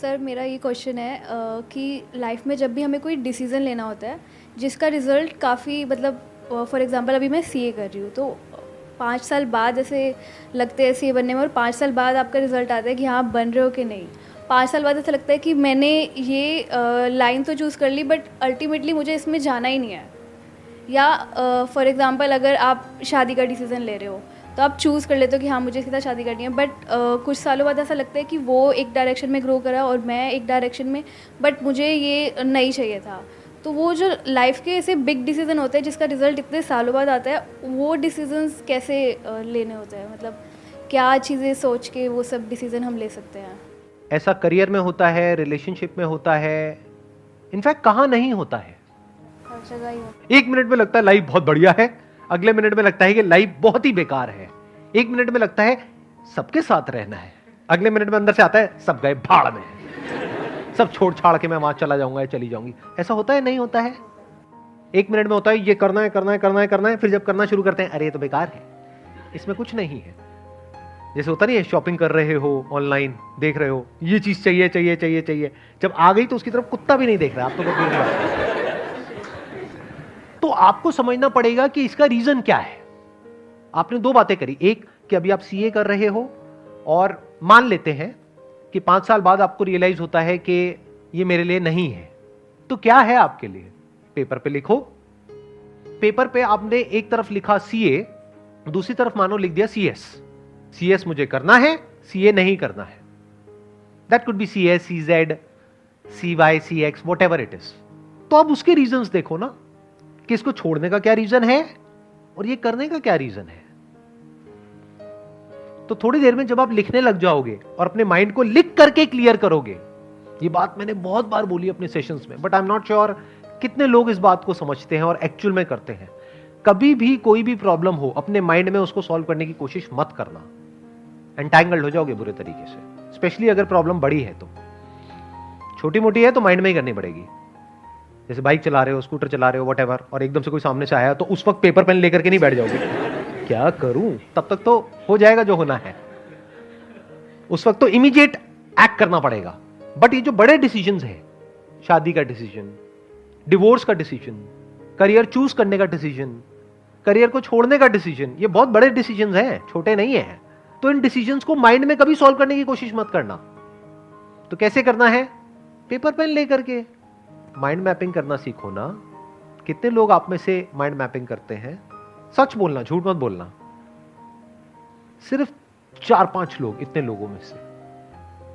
Sir मेरा ये question है कि लाइफ में जब भी हमें कोई डिसीज़न लेना होता है जिसका रिज़ल्ट काफ़ी मतलब फॉर एग्जांपल अभी मैं सीए कर रही हूँ तो 5 साल बाद ऐसे लगते हैं सीए बनने में और 5 साल बाद आपका रिज़ल्ट आता है कि हाँ आप बन रहे हो कि नहीं। 5 साल बाद ऐसा लगता है कि मैंने ये लाइन तो चूज़ कर ली बट अल्टीमेटली मुझे इसमें जाना ही नहीं है। या फॉर एग्ज़ाम्पल अगर आप शादी का डिसीज़न ले रहे हो तो आप चूज़ कर लेते हो कि हाँ मुझे इसके साथ शादी करनी है बट कुछ सालों बाद ऐसा लगता है कि वो एक डायरेक्शन में ग्रो करा और मैं एक डायरेक्शन में, बट मुझे ये नहीं चाहिए था। तो वो जो लाइफ के ऐसे बिग डिसीज़न होते हैं जिसका रिज़ल्ट इतने सालों बाद आता है, वो डिसीजंस कैसे लेने होते हैं, मतलब क्या चीज़ें सोच के वो सब डिसीज़न हम ले सकते हैं? ऐसा करियर में होता है, रिलेशनशिप में होता है, इनफैक्ट कहाँ नहीं होता है। हर जगह ही होता है। एक मिनट में लगता है लाइफ बहुत बढ़िया है, अगले मिनट में लगता है कि लाइफ बहुत ही बेकार है। एक मिनट में लगता है सबके साथ रहना है, अगले मिनट में अंदर से आता है सब गए भाड़ में, सब छोड़ छाड़ के मैं वहां चला जाऊंगा या चली जाऊंगी। ऐसा होता है नहीं होता है? एक मिनट में होता है ये करना है करना है करना है करना है, फिर जब करना शुरू करते हैं अरे ये तो बेकार है, इसमें कुछ नहीं है। जैसे होता नहीं है, शॉपिंग कर रहे हो ऑनलाइन, देख रहे हो ये चीज चाहिए चाहिए चाहिए चाहिए, जब आ गई तो उसकी तरफ कुत्ता भी नहीं देख रहा, आप तो बहुत दूर की बात है। तो आपको समझना पड़ेगा कि इसका रीजन क्या है। आपने दो बातें करी, एक कि अभी आप सीए कर रहे हो और मान लेते हैं कि 5 साल बाद आपको रियलाइज होता है कि ये मेरे लिए नहीं है। तो क्या है आपके लिए? पेपर पे लिखो। पेपर पे आपने एक तरफ लिखा सीए, दूसरी तरफ मानो लिख दिया सीएस। सीएस मुझे करना है, सीए नहीं करना है। That could be CS, CZ, CY, CX, whatever it is. तो अब उसके रीजंस देखो ना कि इसको छोड़ने का क्या रीजन है और ये करने का क्या रीजन है। तो थोड़ी देर में जब आप लिखने लग जाओगे और अपने माइंड को लिख करके क्लियर करोगे, ये बात मैंने बहुत बार बोली अपने सेशंस में, but I am not sure कितने लोग इस बात को समझते हैं और एक्चुअल में करते हैं। कभी भी कोई भी प्रॉब्लम हो, अपने माइंड में उसको सॉल्व करने की कोशिश मत करना, एंटैंगल्ड हो जाओगे बुरे तरीके से। स्पेशली अगर प्रॉब्लम बड़ी है, तो छोटी मोटी है तो माइंड में ही करनी पड़ेगी। जैसे बाइक चला रहे हो, स्कूटर चला रहे हो, व्हाटएवर, और एकदम से कोई सामने से आया तो उस वक्त पेपर पेन लेकर के नहीं बैठ जाओगे, क्या करूं, तब तक तो हो जाएगा जो होना है। उस वक्त तो इमीडिएट एक्ट करना पड़ेगा। बट ये जो बड़े डिसीजंस हैं, शादी का डिसीजन, डिवोर्स का डिसीजन, करियर चूज करने का डिसीजन, करियर को छोड़ने का डिसीजन, ये बहुत बड़े डिसीजंस हैं, छोटे नहीं है। तो इन डिसीजंस को माइंड में कभी सॉल्व करने की कोशिश मत करना। तो कैसे करना है? पेपर पेन लेकर के माइंड मैपिंग करना सीखो ना। कितने लोग आप में से माइंड मैपिंग करते हैं? सच बोलना, झूठ मत बोलना। सिर्फ 4-5 लोग, इतने लोगों में से।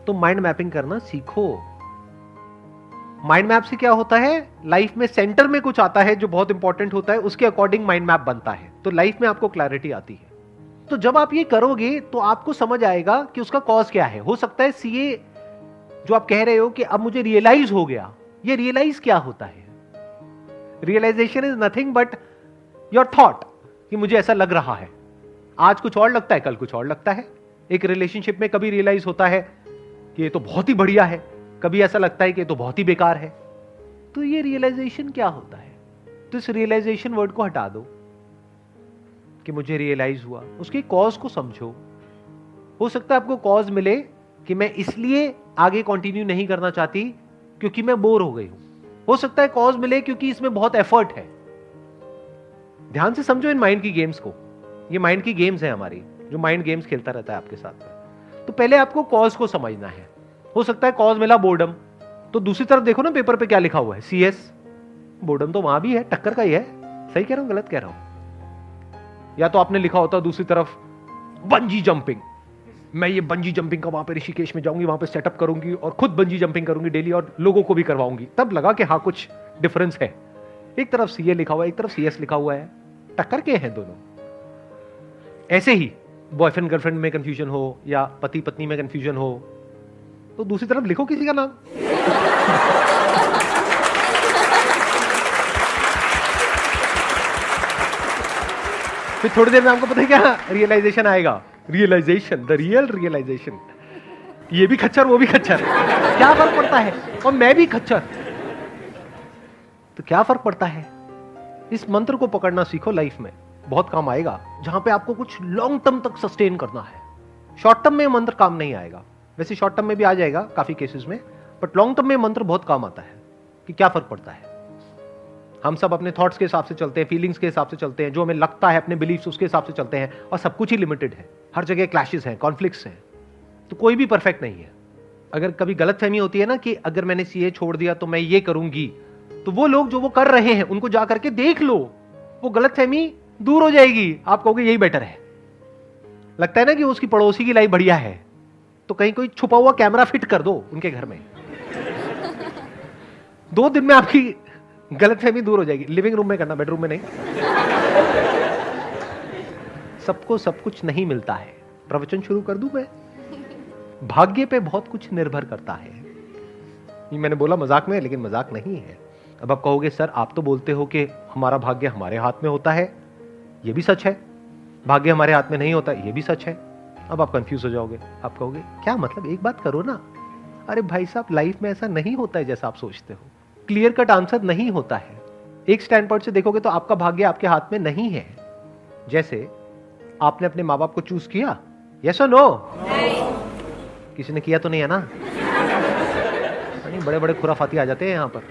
तो माइंड मैपिंग करना सीखो। माइंड मैप से क्या होता है, लाइफ में सेंटर में कुछ आता है जो बहुत इंपॉर्टेंट होता है, उसके अकॉर्डिंग माइंड मैप बनता है, तो लाइफ में आपको क्लैरिटी आती है। तो जब आप ये करोगे तो आपको समझ आएगा कि उसका कॉज क्या है। हो सकता है सीए जो आप कह रहे हो कि अब मुझे रियलाइज हो गया, ये रियलाइज क्या होता है? Realization is nothing but your thought, कि मुझे ऐसा लग रहा है। आज कुछ और लगता है, कल कुछ और लगता है। एक रिलेशनशिप में कभी रियलाइज होता है कि ये तो बहुत ही बढ़िया है, कभी ऐसा लगता है कि ये तो बहुत ही बेकार है। तो ये रियलाइजेशन क्या होता है? तो इस रियलाइजेशन वर्ड को हटा दो कि मुझे रियलाइज हुआ, उसके कॉज को समझो। हो सकता है आपको कॉज मिले कि मैं इसलिए आगे कंटिन्यू नहीं करना चाहती क्योंकि मैं बोर हो गई हूं। हो सकता है कॉज मिले क्योंकि इसमें बहुत एफर्ट है। ध्यान से समझो इन माइंड की गेम्स को। ये माइंड की गेम्स है हमारी, जो माइंड गेम्स खेलता रहता है आपके साथ में। तो पहले आपको कॉज को समझना है। हो सकता है कॉज मिला बोर्डम, तो दूसरी तरफ देखो ना पेपर पे क्या लिखा हुआ है, सीएस। बोर्डम तो वहां भी है, टक्कर का ही है। सही कह रहा हूं, गलत कह रहा हूं? या तो आपने लिखा होता दूसरी तरफ बंजी जंपिंग, मैं ये बंजी जंपिंग का वहां पे ऋषिकेश में जाऊंगी, वहां पे सेटअप करूंगी और खुद बंजी जंपिंग करूंगी डेली और लोगों को भी करवाऊंगी। तब लगा कि हाँ कुछ डिफरेंस है। एक तरफ सीए लिखा हुआ है, एक तरफ सीएस लिखा हुआ है, टक्कर के हैं दोनों। ऐसे ही बॉयफ्रेंड गर्लफ्रेंड में कंफ्यूजन हो या पति पत्नी में कंफ्यूजन हो, तो दूसरी तरफ लिखो किसी का नाम। फिर थोड़ी देर में आपको पता है क्या रियलाइजेशन आएगा। रियलाइजेशन, द रियल रियलाइजेशन, ये भी खच्चर वो भी खच्चर, क्या फर्क पड़ता है, और मैं भी खच्चर, तो क्या फर्क पड़ता है? इस मंत्र को पकड़ना सीखो, लाइफ में बहुत काम आएगा। जहां पे आपको कुछ लॉन्ग टर्म तक सस्टेन करना है, शॉर्ट टर्म में मंत्र काम नहीं आएगा। वैसे शॉर्ट टर्म में भी आ जाएगा काफी केसेस में, बट लॉन्ग टर्म में मंत्र बहुत काम आता है कि क्या फर्क पड़ता है। हम सब अपने थॉट्स के हिसाब से चलते हैं, फीलिंग्स के हिसाब से चलते हैं, जो हमें लगता है अपने बिलीफ्स उसके हिसाब से चलते हैं, और सब कुछ ही लिमिटेड है, हर जगह क्लैशेस हैं, कॉन्फ्लिक्ट्स हैं, तो कोई भी परफेक्ट नहीं है। अगर कभी गलतफहमी होती है ना कि अगर मैंने सीए छोड़ दिया तो मैं ये करूंगी, तो वो लोग जो वो कर रहे हैं उनको जा करके देख लो, वो गलतफहमी दूर हो जाएगी। आप कहोगे यही बेटर है। लगता है ना कि उसकी पड़ोसी की लाइफ बढ़िया है, तो कहीं कोई छुपा हुआ कैमरा फिट कर दो उनके घर में 2 दिन में आपकी गलतफहमी दूर हो जाएगी। लिविंग रूम में करना, बेडरूम में नहीं। सबको सब कुछ नहीं मिलता है। प्रवचन शुरू कर दूं मैं? भाग्य पे बहुत कुछ निर्भर करता है। ये मैंने बोला मजाक में, लेकिन मजाक नहीं है। अब आप कहोगे सर आप तो बोलते हो कि हमारा भाग्य हमारे हाथ में होता है, ये भी सच है। भाग्य हमारे हाथ में नहीं होता, ये भी सच है। अब आप कंफ्यूज हो जाओगे, आप कहोगे क्या मतलब, एक बात करो ना। अरे भाई साहब, लाइफ में ऐसा नहीं होता है जैसा आप सोचते हो। क्लियर कट आंसर नहीं होता है। एक स्टैंड पॉइंट से देखोगे तो आपका भाग्य आपके हाथ में नहीं है। जैसे आपने अपने माँ बाप को चूज किया, यस और नो? किसी ने किया तो नहीं है ना? नहीं, बड़े बड़े खुराफाती आ जाते हैं यहाँ पर,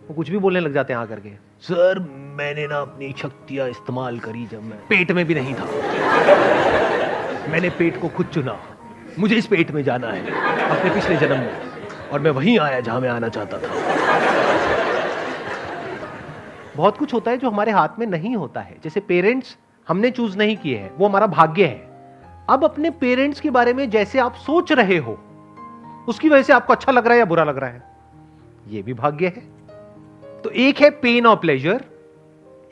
वो कुछ भी बोलने लग जाते हैं आकर के। सर मैंने ना अपनी शक्तियां इस्तेमाल करी जब मैं पेट में भी नहीं था। मैंने पेट को खुद चुना, मुझे इस पेट में जाना है अपने पिछले जन्म में, और मैं वहीं आया जहां मैं आना चाहता था। बहुत कुछ होता है जो हमारे हाथ में नहीं होता है। जैसे पेरेंट्स हमने चूज नहीं किए हैं, वो हमारा भाग्य है। अब अपने पेरेंट्स के बारे में जैसे आप सोच रहे हो, उसकी वजह से आपको अच्छा लग रहा है या बुरा लग रहा है, ये भी भाग्य है। तो एक है पेन और प्लेजर,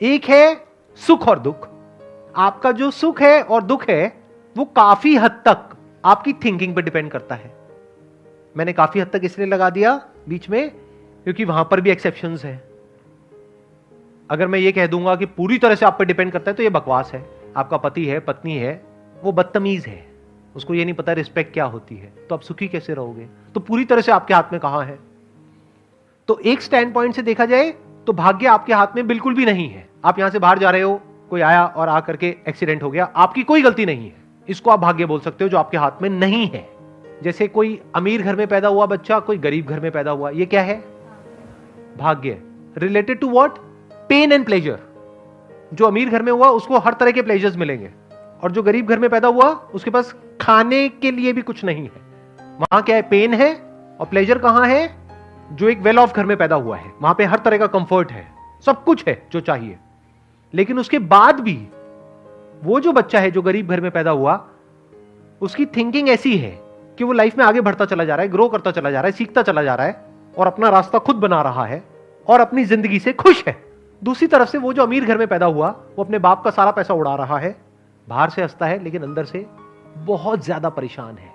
एक है सुख और दुख। आपका जो सुख है और दुख है वो काफी हद तक आपकी थिंकिंग पर डिपेंड करता है। मैंने काफी हद तक इसलिए लगा दिया बीच में क्योंकि वहां पर भी एक्सेप्शंस हैं। अगर मैं ये कह दूंगा कि पूरी तरह से आप पर डिपेंड करता है तो ये बकवास है। आपका पति है, पत्नी है, वो बदतमीज है, उसको ये नहीं पता रिस्पेक्ट क्या होती है, तो आप सुखी कैसे रहोगे? तो पूरी तरह से आपके हाथ में कहां है? तो एक स्टैंड पॉइंट से देखा जाए तो भाग्य आपके हाथ में बिल्कुल भी नहीं है। आप यहां से बाहर जा रहे हो, कोई आया और आकर के एक्सीडेंट हो गया, आपकी कोई गलती नहीं है, इसको आप भाग्य बोल सकते हो जो आपके हाथ में नहीं है। जैसे कोई अमीर घर में पैदा हुआ बच्चा, कोई गरीब घर में पैदा हुआ, ये क्या है? भाग्य। Related to what? Pain and pleasure. जो अमीर घर में हुआ उसको हर तरह के प्लेजर्स मिलेंगे, और जो गरीब घर में पैदा हुआ उसके पास खाने के लिए भी कुछ नहीं है। वहां क्या है? पेन है। और प्लेजर कहां है? जो एक वेल ऑफ घर में पैदा हुआ है, वहां पे हर तरह का कंफर्ट है, सब कुछ है जो चाहिए। लेकिन उसके बाद भी वो जो बच्चा है जो गरीब घर में पैदा हुआ, उसकी थिंकिंग ऐसी है कि वो लाइफ में आगे बढ़ता चला जा रहा है, ग्रो करता चला जा रहा है, सीखता चला जा रहा है, और अपना रास्ता खुद बना रहा है, और अपनी जिंदगी से खुश है। दूसरी तरफ से वो जो अमीर घर में पैदा हुआ, वो अपने बाप का सारा पैसा उड़ा रहा है, बाहर से हंसता है लेकिन अंदर से बहुत ज्यादा परेशान है।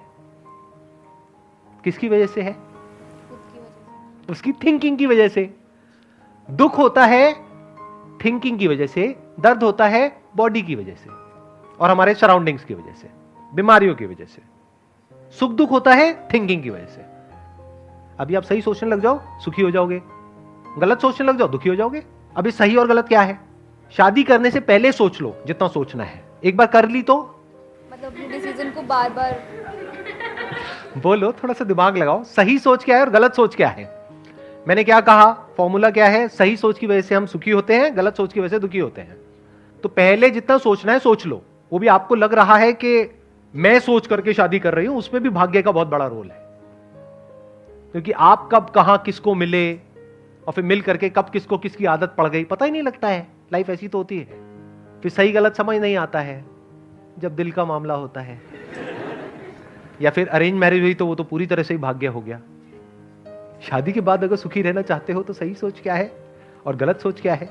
किसकी वजह से है? उसकी थिंकिंग की वजह से। दुख होता है थिंकिंग की वजह से, दर्द होता है बॉडी की वजह से और हमारे सराउंडिंग्स की वजह से, बीमारियों की वजह से। सुख दुख होता है थिंकिंग की वजह से। अभी आप सही सोचने लग जाओ, सुखी हो जाओगे, गलत सोचने लग जाओ, दुखी हो जाओगे। अभी सही और गलत क्या है? शादी करने से पहले सोच लो जितना सोचना है, एक बार कर ली तो मतलब अपने डिसीजन को बार बार बोलो, थोड़ा सा दिमाग लगाओ। सही सोच क्या है और गलत सोच क्या है? मैंने क्या कहा? फॉर्मूला क्या है? सही सोच की वजह से हम सुखी होते हैं, गलत सोच की वजह से दुखी होते हैं। तो पहले जितना सोचना है सोच लो। वो भी आपको लग रहा है कि मैं सोच करके शादी कर रही हूं, उसमें भी भाग्य का बहुत बड़ा रोल है। क्योंकि आप कब कहां किसको मिले और फिर मिल करके कब किसको किसकी आदत पड़ गई पता ही नहीं लगता है। लाइफ ऐसी तो होती है। फिर सही गलत समझ नहीं आता है जब दिल का मामला होता है। या फिर अरेंज मैरिज हुई तो वो तो पूरी तरह से ही भाग्य हो गया। शादी के बाद अगर सुखी रहना चाहते हो तो सही सोच क्या है और गलत सोच क्या है?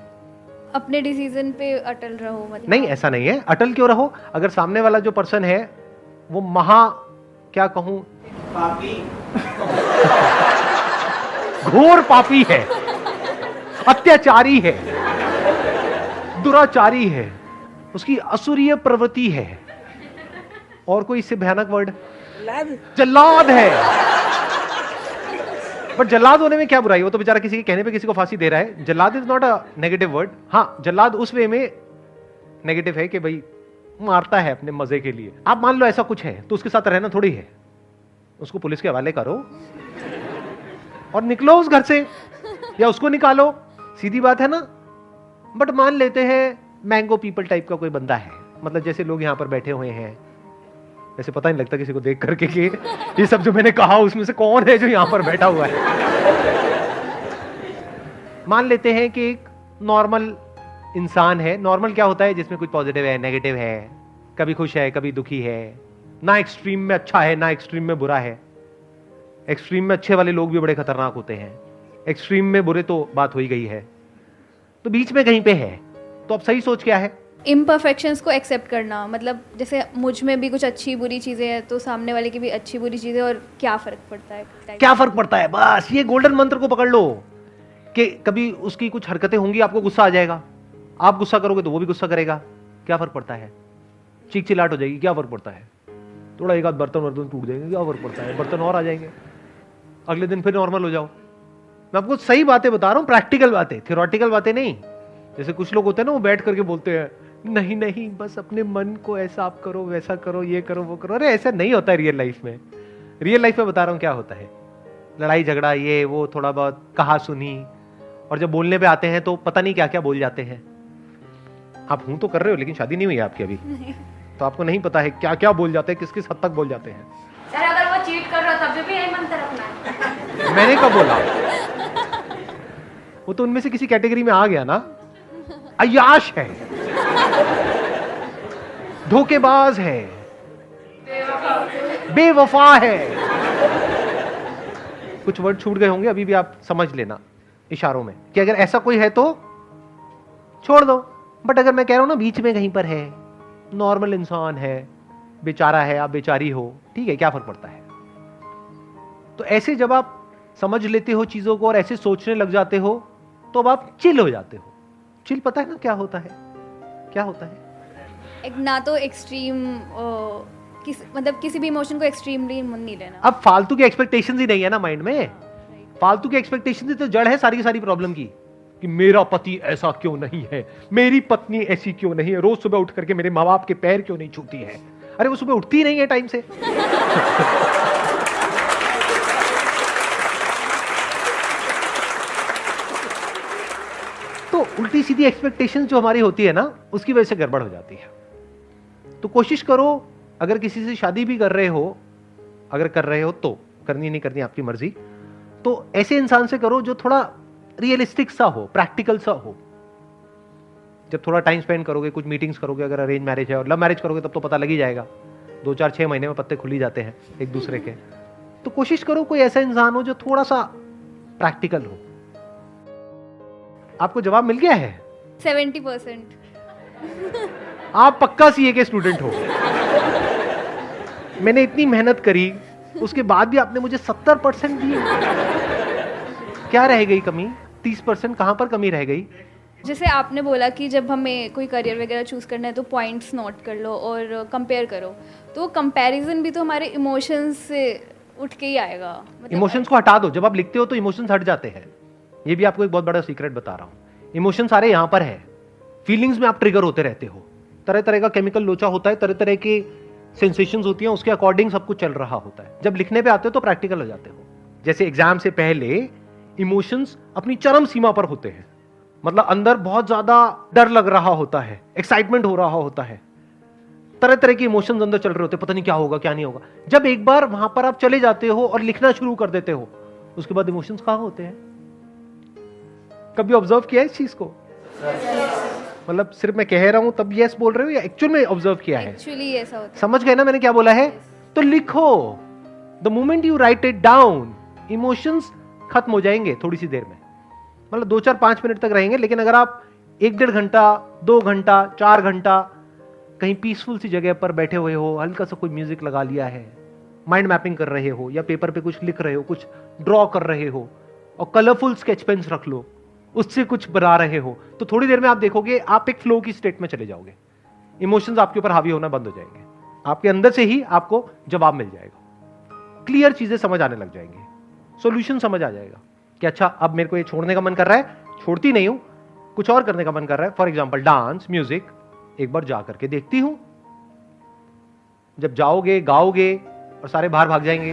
अपने डिसीजन पे अटल रहो। मतलब नहीं, ऐसा नहीं है। अटल क्यों रहो? अगर सामने वाला जो पर्सन है वो क्या कहूं, पापी घोर पापी है, अत्याचारी है, दुराचारी है, उसकी असुरीय प्रवृत्ति है, और कोई इससे भयानक वर्ड, जल्लाद है। बट जल्लाद होने में क्या बुराई? वो तो बेचारा किसी के कहने पे किसी को फांसी दे रहा है। जल्लाद is not a negative word. हाँ, जल्लाद उस वे में नेगेटिव है कि भाई मारता है अपने मजे के लिए। आप मान लो ऐसा कुछ है तो उसके साथ रहना थोड़ी है। उसको पुलिस के हवाले करो और निकलो उस घर से, या उसको निकालो, सीधी बात है ना। बट मान लेते हैं मैंगो पीपल टाइप का कोई बंदा है, मतलब जैसे लोग यहां पर बैठे हुए हैं, वैसे पता नहीं लगता किसी को देख करके कि ये सब जो मैंने कहा उसमें से कौन है जो यहां पर बैठा हुआ है। मान लेते हैं कि एक नॉर्मल इंसान है। नॉर्मल क्या होता है? जिसमें कुछ पॉजिटिव है, नेगेटिव है, कभी खुश है, कभी दुखी है, ना एक्सट्रीम में अच्छा है ना एक्सट्रीम में बुरा है। एक्सट्रीम में अच्छे वाले लोग भी बड़े खतरनाक होते हैं, एक्सट्रीम में बुरे तो बात हो ही गई है, तो बीच में कहीं पे है। तो अब सही सोच क्या है? इम्परफेक्शंस को एक्सेप्ट करना, मतलब जैसे मुझ में भी कुछ अच्छी बुरी चीज़ें हैं तो सामने वाले की भी अच्छी बुरी चीज़ें, और क्या फ़र्क पड़ता है? क्या फर्क पड़ता है? बस ये गोल्डन मंत्र को पकड़ लो कि कभी उसकी कुछ हरकतें होंगी, आपको गुस्सा आ जाएगा, आप गुस्सा करोगे तो वो भी गुस्सा करेगा, क्या फर्क पड़ता है? चीख चिल्लाट हो जाएगी, क्या फर्क पड़ता है? थोड़ा एक आध बर्तन टूट जाएंगे, क्या फर्क पड़ता है? बर्तन और आ जाएंगे, अगले दिन फिर नॉर्मल हो जाओ। मैं आपको सही बातें बता रहा हूं, प्रैक्टिकल बातें, थियोरेटिकल बातें नहीं। जैसे कुछ लोग होते हैं ना, वो बैठ करके बोलते हैं नहीं नहीं बस अपने मन को ऐसा आप करो, वैसा करो, ये करो, वो करो। अरे ऐसा नहीं होता है रियल लाइफ में। रियल लाइफ में बता रहा हूं क्या होता है। लड़ाई झगड़ा, ये वो, थोड़ा बहुत कहा सुनी, और जब बोलने पे आते हैं तो पता नहीं क्या क्या बोल जाते हैं। आप हूं तो कर रहे हो, लेकिन शादी नहीं हुई आपकी अभी, तो आपको नहीं पता है क्या क्या बोल जाते हैं, किस किस हद तक बोल जाते हैं। सर अगर वो चीट कर रहा तब भी यही मंत्र रखना है। मैंने कब बोला? वो तो उनमें से किसी कैटेगरी में आ गया ना। अय्याश है, धोखेबाज है, बेवफा है। कुछ वर्ड छूट गए होंगे, अभी भी आप समझ लेना इशारों में कि अगर ऐसा कोई है तो छोड़ दो। बट अगर मैं कह रहा हूं ना बीच में कहीं पर है, नॉर्मल इंसान है, बेचारा है, आप बेचारी हो, ठीक है, क्या फर्क पड़ता है? तो ऐसे जब आप समझ लेते हो चीजों को और ऐसे सोचने लग जाते हो तो अब आप चिल हो जाते हो। चिल पता है ना क्या होता है? क्या होता है? एक ना तो एक्सट्रीम, मतलब किसी भी इमोशन को एक्सट्रीमली नहीं लेना। अब फालतू की एक्सपेक्टेशंस ही नहीं है ना माइंड में। फालतू की एक्सपेक्टेशंस ही तो जड़ है सारी की सारी प्रॉब्लम की, कि मेरा पति ऐसा क्यों नहीं है, मेरी पत्नी ऐसी क्यों नहीं है, रोज सुबह उठ करके मेरे माँ बाप के पैर क्यों नहीं छूती है। अरे वो सुबह उठती ही नहीं है टाइम से। तो उल्टी सीधी एक्सपेक्टेशंस जो हमारी होती है ना, उसकी वजह से गड़बड़ हो जाती है। तो कोशिश करो, अगर किसी से शादी भी कर रहे हो, अगर कर रहे हो तो, करनी नहीं करनी आपकी मर्जी, तो ऐसे इंसान से करो जो थोड़ा रियलिस्टिक सा हो, प्रैक्टिकल सा हो। जब थोड़ा टाइम स्पेंड करोगे, कुछ मीटिंग्स करोगे, अगर अरेंज मैरिज है, और लव मैरिज करोगे तब तो पता लग ही जाएगा, 2 4 6 महीने में पत्ते खुल ही जाते हैं एक दूसरे के। तो कोशिश करो कोई ऐसा इंसान हो जो थोड़ा सा प्रैक्टिकल हो। आपको जवाब मिल गया है? 70%। आप पक्का सीए के स्टूडेंट हो। मैंने इतनी मेहनत करी, उसके बाद भी आपने मुझे 70% दिए। क्या रह गई कमी? 30% कहां पर कमी रह गई? जैसे आपने बोला कि जब हमें कोई करियर वगैरह चूज़ करना है तो पॉइंट्स नोट कर लो और कंपेयर करो, तो कंपैरिजन भी तो हमारे इमोशंस से उठ के ही आएगा। मतलब इमोशंस को हटा दो। जब आप लिखते हो तो इमोशंस हट जाते हैं। ये भी आपको एक बहुत बड़ा सीक्रेट बता रहा हूं। इमोशन सारे यहां पर है। फीलिंग्स में आप ट्रिगर होते रहते हो, तरह तरह का केमिकल लोचा होता है, तरह तरह की सेंसेशंस होती हैं, उसके अकॉर्डिंग सब कुछ चल रहा होता है। जब लिखने पे आते हो तो प्रैक्टिकल हो जाते हो। जैसे एग्जाम से पहले इमोशंस अपनी चरम सीमा पर होते हैं, मतलब अंदर बहुत ज्यादा डर लग रहा होता है, एक्साइटमेंट हो रहा होता है, तरह तरह के इमोशंस अंदर चल रहे होते हैं, पता नहीं क्या होगा क्या नहीं होगा। जब एक बार वहां पर आप चले जाते हो और लिखना शुरू कर देते हो, उसके बाद इमोशंस कहां होते हैं? कभी ऑब्जर्व किया है इस चीज को? मतलब सिर्फ मैं कह रहा हूं तब यस बोल रहे हो या एक्चुअल में ऑब्जर्व किया है? एक्चुअली ऐसा होता है। समझ गए ना मैंने क्या बोला है? तो लिखो। The moment you right it down, emotions खत्म हो जाएंगे थोड़ी सी देर में, मतलब 2 4 5 मिनट तक रहेंगे। लेकिन अगर आप 1 1.5 घंटा, 2 घंटा, 4 घंटा कहीं पीसफुल सी जगह पर बैठे हुए हो, हल्का सा कोई म्यूजिक लगा लिया है, माइंड मैपिंग कर रहे हो, या पेपर पे कुछ लिख रहे हो, कुछ ड्रॉ कर रहे हो, और कलरफुल स्केच पेन्स रख लो, उससे कुछ बना रहे हो, तो थोड़ी देर में आप देखोगे आप एक फ्लो की स्टेट में चले जाओगे। इमोशंस आपके ऊपर हावी होना बंद हो जाएंगे, आपके अंदर से ही आपको जवाब मिल जाएगा, क्लियर चीजें समझ आने लग जाएंगे, सॉल्यूशन समझ आ जाएगा कि अच्छा अब मेरे को ये छोड़ने का मन कर रहा है, छोड़ती नहीं हूं, कुछ और करने का मन कर रहा है, फॉर एग्जाम्पल डांस, म्यूजिक, एक बार जा करके देखती हूं। जब जाओगे, गाओगे और सारे बाहर भाग जाएंगे।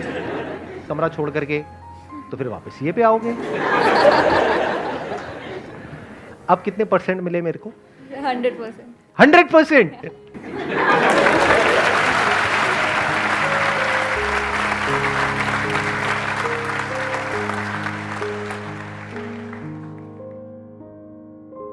कमरा छोड़ करके, तो फिर वापस ये पे आओगे। अब कितने परसेंट मिले मेरे को? 100%। 100%।